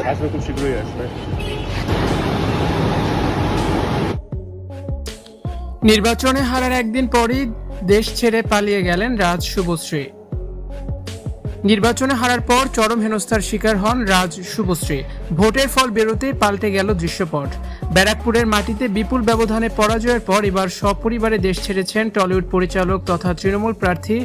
আসবে, খুব শীঘ্রই আসবে। নির্বাচনে হারার একদিন পরই দেশ ছেড়ে পালিয়ে গেলেন রাজ শুভশ্রী। নির্বাচনে হারার পর চরম হেনস্থার শিকার হন রাজ শুভশ্রী। ভোটের ফল বেরোতেই পাল্টে গেল দৃশ্যপট। ব্যারাকপুরের মাটিতে বিপুল ব্যবধানে পরাজয়ের পর এবার সপরিবারে দেশ ছেড়েছেন টলিউড পরিচালক তথা তৃণমূল প্রার্থী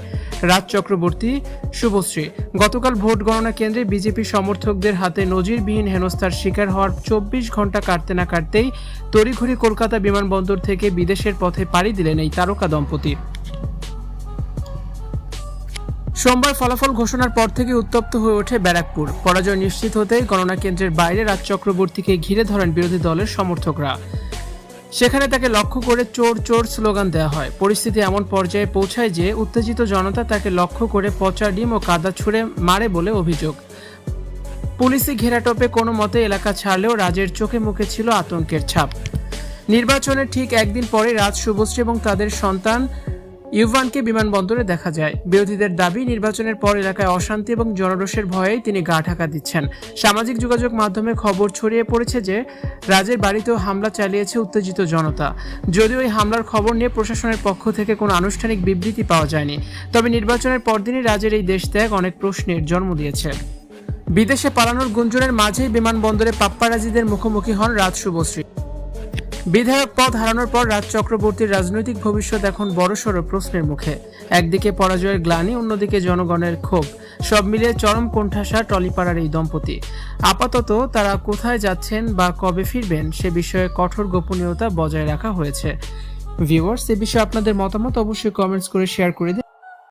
রাজ চক্রবর্তী শুভশ্রী। গতকাল ভোট গণনা কেন্দ্রে বিজেপি সমর্থকদের হাতে নজিরবিহীন হেনস্থার শিকার হওয়ার 24 ঘন্টা কাটতে না কাটতেই তড়িঘড়ি কলকাতা বিমানবন্দর থেকে বিদেশের পথে পাড়ি দিলেন এই তারকা দম্পতি। সোমবার ফলাফল ঘোষণার পর থেকে উত্তপ্ত হয়ে ওঠে ব্যারাকপুর। পরাজয় নিশ্চিত হতেই গণনা কেন্দ্রের বাইরে রাজ চক্রবর্তীকে ঘিরে ধরেন বিরোধী দলের সমর্থকরা। সেখানে তাকে লক্ষ্য করে চোর চোর স্লোগান দেওয়া হয়। পরিস্থিতি এমন পর্যায়ে পৌঁছায় যে উত্তেজিত জনতা তাকে লক্ষ্য করে পচা ডিম ও কাদা ছুঁড়ে মারে বলে অভিযোগ। পুলিশি ঘেরাটোপে কোনো মতে এলাকা ছাড়লেও রাজের চোখে মুখে ছিল আতঙ্কের ছাপ। নির্বাচনের ঠিক একদিন পরে রাজ শুভশ্রী এবং তাদের সন্তান ইউভানকে বিমানবন্দরে দেখা যায়। বিরোধীদের দাবি, নির্বাচনের পর এলাকায় অশান্তি এবং জনরোষের ভয়েই তিনি গা ঢাকা দিচ্ছেন। সামাজিক যোগাযোগ মাধ্যমে খবর ছড়িয়ে পড়েছে যে রাজের বাড়িতেও হামলা চালিয়েছে উত্তেজিত জনতা। যদিও এই হামলার খবর নিয়ে প্রশাসনের পক্ষ থেকে কোনো আনুষ্ঠানিক বিবৃতি পাওয়া যায়নি। তবে নির্বাচনের পরদিনই রাজের এই দেশ ত্যাগ অনেক প্রশ্নের জন্ম দিয়েছে। বিদেশে পালানোর গুঞ্জনের মাঝেই বিমানবন্দরে পাপ্পারাজিদের মুখোমুখি হন রাজ শুভশ্রী। বিধায়ক পদ হারানোর পর রাজ চক্রবর্তীর রাজনৈতিক ভবিষ্যৎ এখন বড়সড় প্রশ্নের মুখে। একদিকে পরাজয়ের গ্লানি, অন্যদিকে জনগণের ক্ষোভ। সব মিলিয়ে চরম কোণঠাসা টলিপাড়ার এই দম্পতি। আপাতত তারা কোথায় যাচ্ছেন বা কবে ফিরবেন সে বিষয়ে কঠোর গোপনীয়তা বজায় রাখা হয়েছে। ভিউয়ার্স, এ বিষয়ে আপনাদের মতামত অবশ্যই কমেন্টস করে শেয়ার করে দিন।